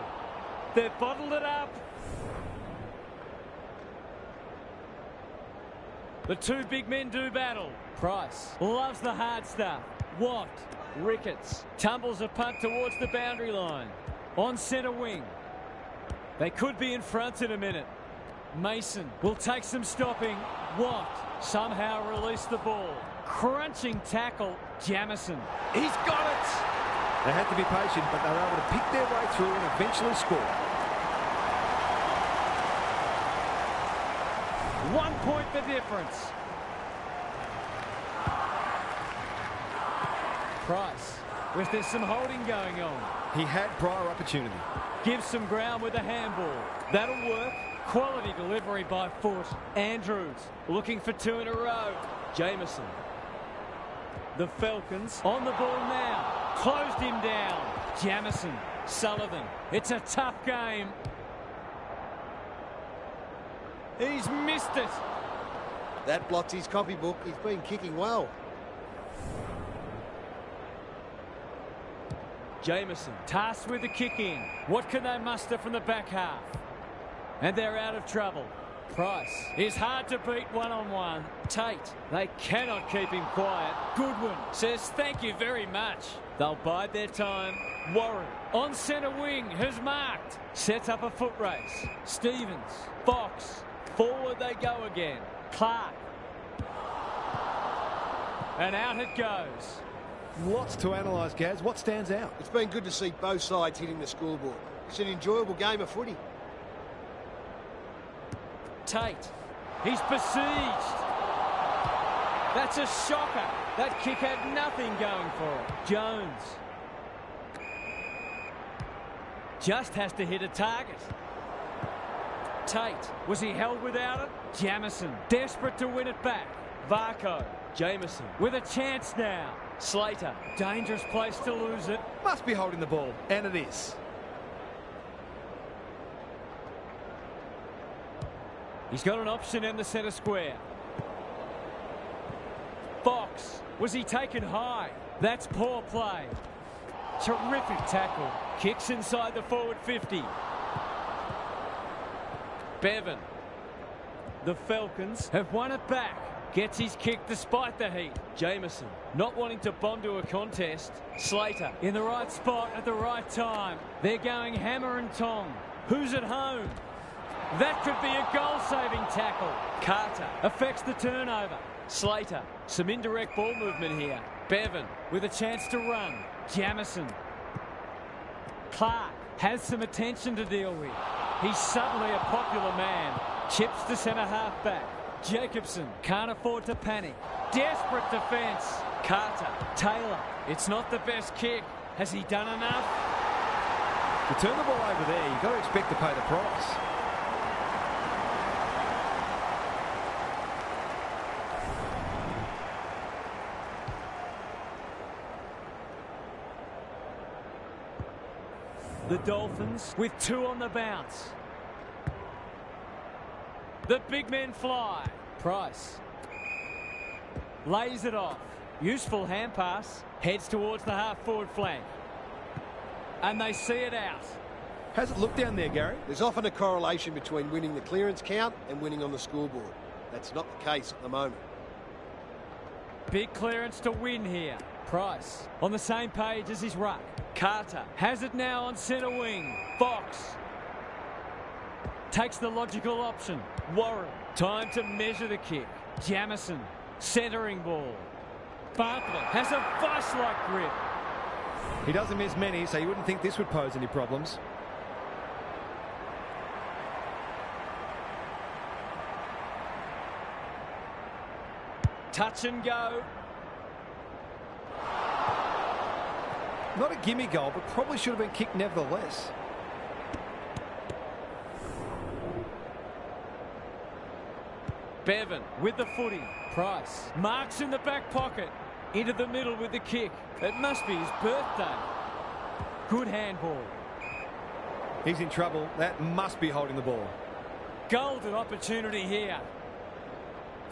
They've bottled it up. The two big men do battle. Price loves the hard stuff. Watt, Ricketts, tumbles a punt towards the boundary line. On centre wing. They could be in front in a minute. Mason will take some stopping. Watt somehow released the ball. Crunching tackle. Jamison. He's got it. They had to be patient, but they were able to pick their way through and eventually score. 1 point the difference. Price, with there's some holding going on. He had prior opportunity. Gives some ground with a handball. That'll work. Quality delivery by foot. Andrews looking for 2 in a row. Jamison. The Falcons on the ball now. Closed him down. Jamison. Sullivan. It's a tough game. He's missed it. That blocked his copybook. He's been kicking well. Jamison tasked with the kick in. What can they muster from the back half? And they're out of trouble. Price is hard to beat one-on-one. Tate, they cannot keep him quiet. Goodwin says thank you very much. They'll bide their time. Warren on centre wing has marked. Sets up a foot race. Stevens, Fox, forward they go again. Clark. And out it goes. Lots to analyse, Gaz. What stands out? It's been good to see both sides hitting the scoreboard. It's an enjoyable game of footy. Tate. He's besieged. That's a shocker. That kick had nothing going for it. Jones. Just has to hit a target. Tate. Was he held without it? Jamison. Desperate to win it back. Varco. Jamison. With a chance now. Slater. Dangerous place to lose it. Must be holding the ball. And it is. He's got an option in the centre square. Fox. Was he taken high? That's poor play. Terrific tackle. Kicks inside the forward 50. Bevan. The Falcons have won it back. Gets his kick despite the heat. Jamison not wanting to bomb to a contest. Slater in the right spot at the right time. They're going hammer and tong. Who's at home? That could be a goal-saving tackle. Carter affects the turnover. Slater, some indirect ball movement here. Bevan with a chance to run. Jamison. Clark has some attention to deal with. He's suddenly a popular man. Chips to centre half back. Jacobson can't afford to panic. Desperate defence. Carter. Taylor. It's not the best kick. Has he done enough? To turn the ball over there, you've got to expect to pay the price. The Dolphins with 2 on the bounce. The big men fly. Price lays it off. Useful hand pass. Heads towards the half-forward flank. And they see it out. How's it look down there, Gary? There's often a correlation between winning the clearance count and winning on the scoreboard. That's not the case at the moment. Big clearance to win here. Price on the same page as his ruck. Carter has it now on centre wing. Fox takes the logical option. Warren, time to measure the kick. Jamison, centering ball. Bartlett has a vice-like grip. He doesn't miss many, so you wouldn't think this would pose any problems. Touch and go. Not a gimme goal, but probably should have been kicked nevertheless. Bevan with the footy. Price marks in the back pocket. Into the middle with the kick. It must be his birthday. Good handball. He's in trouble. That must be holding the ball. Golden opportunity here.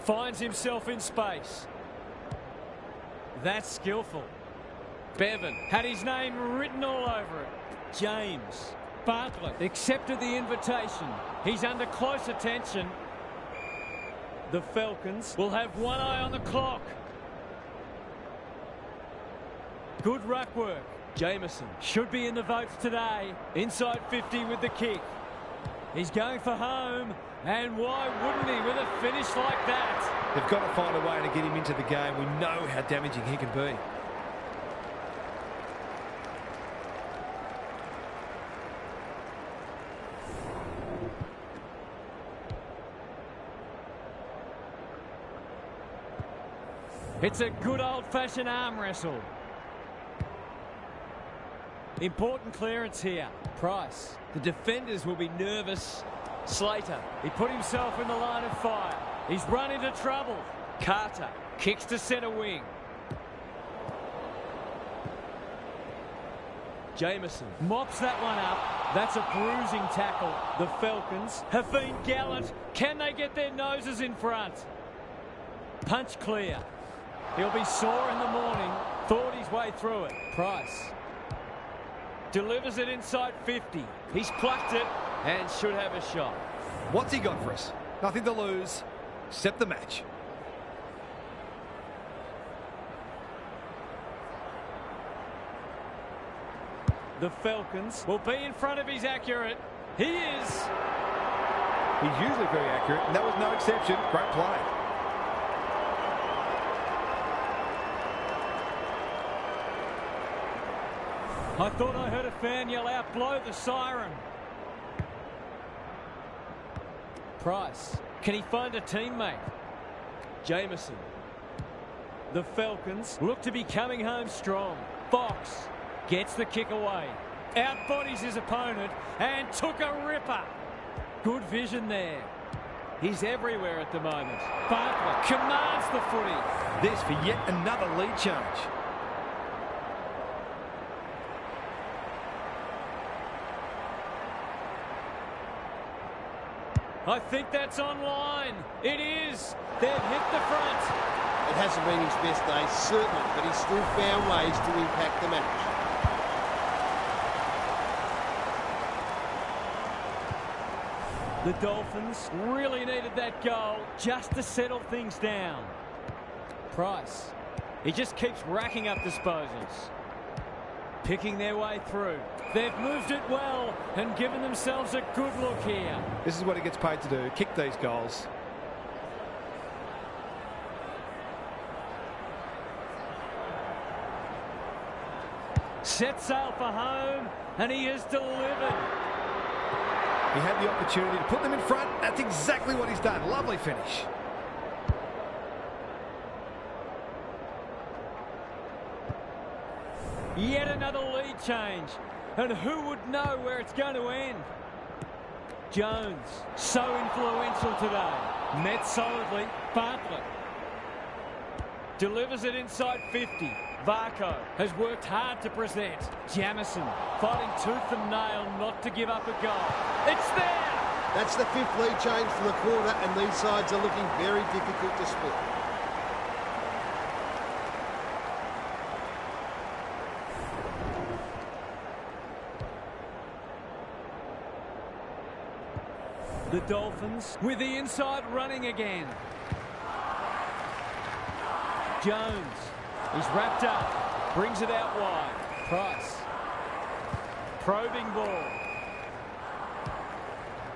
Finds himself in space. That's skillful. Bevan had his name written all over it. James. Bartlett accepted the invitation. He's under close attention. The Falcons will have one eye on the clock. Good ruck work. Jameson should be in the votes today. Inside 50 with the kick. He's going for home. And why wouldn't he with a finish like that? They've got to find a way to get him into the game. We know how damaging he can be. It's a good old-fashioned arm wrestle. Important clearance here. Price. The defenders will be nervous. Slater. He put himself in the line of fire. He's run into trouble. Carter kicks to centre wing. Jameson mops that one up. That's a bruising tackle. The Falcons have been gallant. Can they get their noses in front? Punch clear. He'll be sore in the morning. Thought his way through it. Price delivers it inside 50. He's plucked it and should have a shot. What's he got for us? Nothing to lose. Set the match. The Falcons will be in front of his accurate. He is. He's usually very accurate, and that was no exception. Great play. I thought I heard a fan yell out, blow the siren. Price. Can he find a teammate? Jameson. The Falcons look to be coming home strong. Fox gets the kick away. Outbodies his opponent and took a ripper. Good vision there. He's everywhere at the moment. Bartlett commands the footy. This for yet another lead change. I think that's online. It is. They've hit the front. It hasn't been his best day, certainly, but he's still found ways to impact the match. The Dolphins really needed that goal just to settle things down. Price. He just keeps racking up disposals. Picking their way through. They've moved it well and given themselves a good look here. This is what he gets paid to do, kick these goals. Set sail for home, and he has delivered. He had the opportunity to put them in front. That's exactly what he's done. Lovely finish. Yet another lead change. And who would know where it's going to end? Jones, so influential today. Met solidly. Bartlett delivers it inside 50. Varco has worked hard to present. Jamison fighting tooth and nail not to give up a goal. It's there! That's the fifth lead change for the quarter, and these sides are looking very difficult to split. The Dolphins with the inside running again. Jones, he's wrapped up, brings it out wide. Price, probing ball.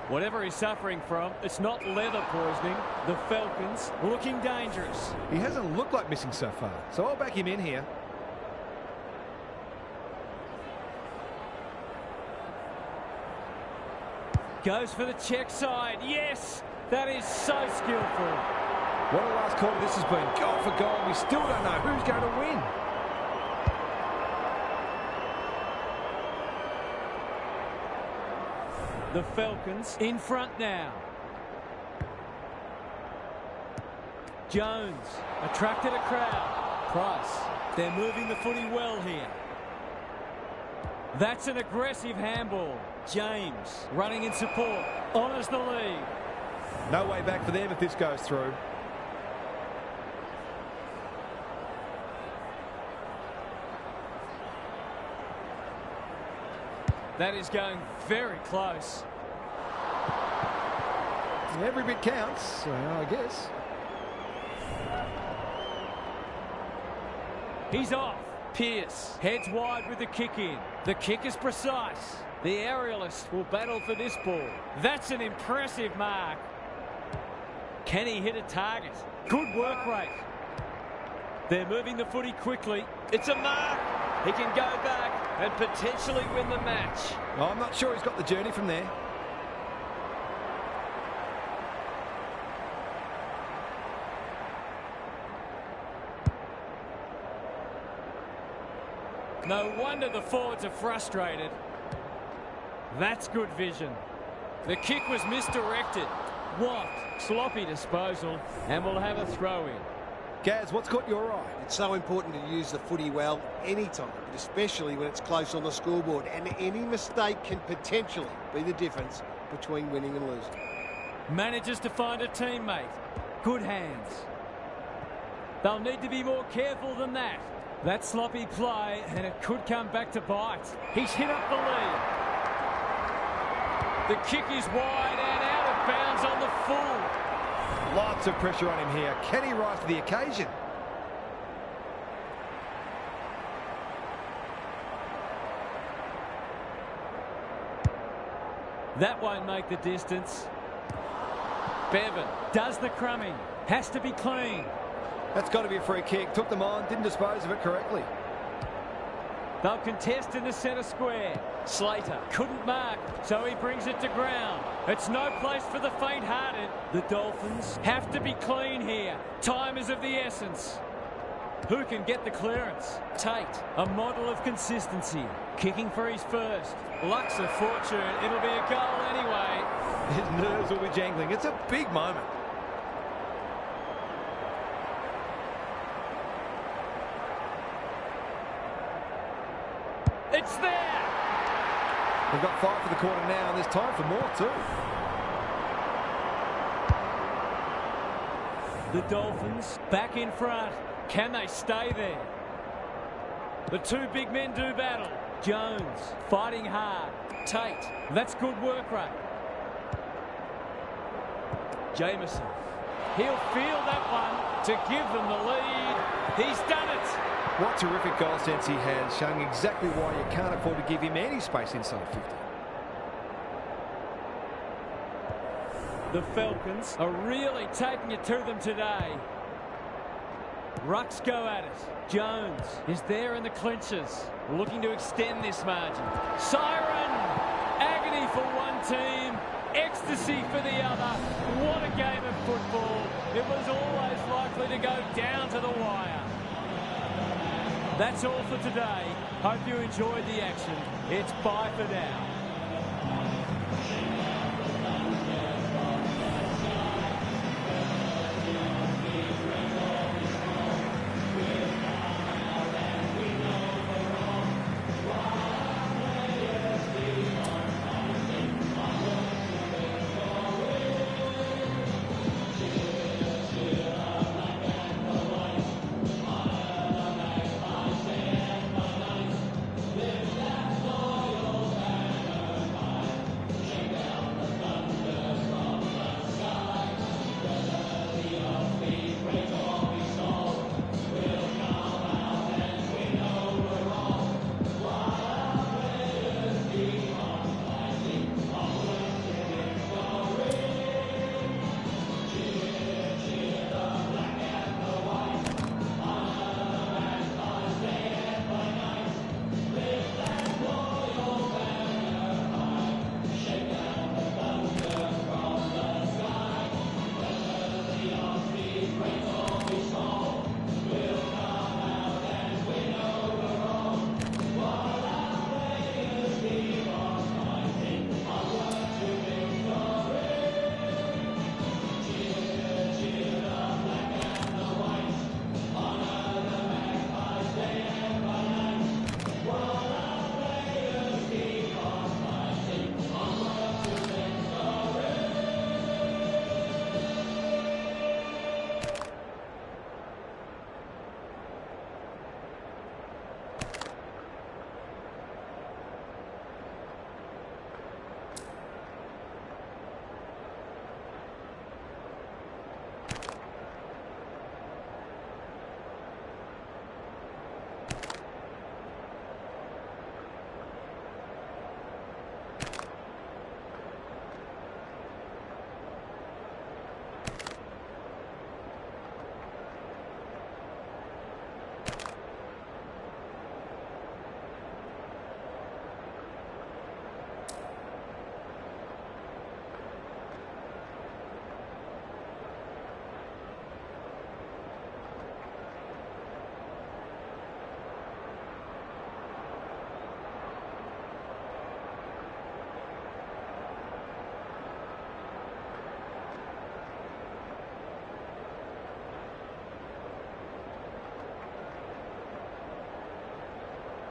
Whatever he's suffering from, it's not leather poisoning. The Falcons looking dangerous. He hasn't looked like missing so far, so I'll back him in here. Goes for the check side. Yes, that is so skillful. What a last quarter this has been. Goal for goal. We still don't know who's going to win. The Falcons in front now. Jones attracted a crowd. Price. They're moving the footy well here. That's an aggressive handball. James running in support. Honours the lead. No way back for them if this goes through. That is going very close. Every bit counts, I guess. He's off. Pearce heads wide with the kick in. The kick is precise. The aerialists will battle for this ball. That's an impressive mark. Can he hit a target? Good work rate. They're moving the footy quickly. It's a mark. He can go back and potentially win the match. Oh, I'm not sure he's got the journey from there. No wonder the forwards are frustrated. That's good vision. The kick was misdirected. What? Sloppy disposal. And we'll have a throw-in. Gaz, what's caught your eye? It's so important to use the footy well anytime, but especially when it's close on the scoreboard. And any mistake can potentially be the difference between winning and losing. Manages to find a teammate. Good hands. They'll need to be more careful than that. That sloppy play, and it could come back to bite. He's hit up the lead. The kick is wide and out of bounds on the full. Lots of pressure on him here. Can he rise to the occasion? That won't make the distance. Bevan does the crumbing. Has to be clean. That's got to be a free kick. Took them on, didn't dispose of it correctly. They'll contest in the centre square. Slater couldn't mark, so he brings it to ground. It's no place for the faint-hearted. The Dolphins have to be clean here. Time is of the essence. Who can get the clearance? Tate, a model of consistency. Kicking for his first. Luck's of fortune. It'll be a goal anyway. His nerves will be jangling. It's a big moment. It's there! We've got 5 for the quarter now, and there's time for more too. The Dolphins back in front. Can they stay there? The two big men do battle. Jones fighting hard. Tate, that's good work rate. Jameson, he'll feel that one to give them the lead. He's done it. What terrific goal sense he has, showing exactly why you can't afford to give him any space inside 50. The Falcons are really taking it to them today. Rucks go at it. Jones is there in the clinches, looking to extend this margin. Siren! Agony for one team, ecstasy for the other. What a game of football. It was always likely to go down to the wire. That's all for today. Hope you enjoyed the action. It's bye for now.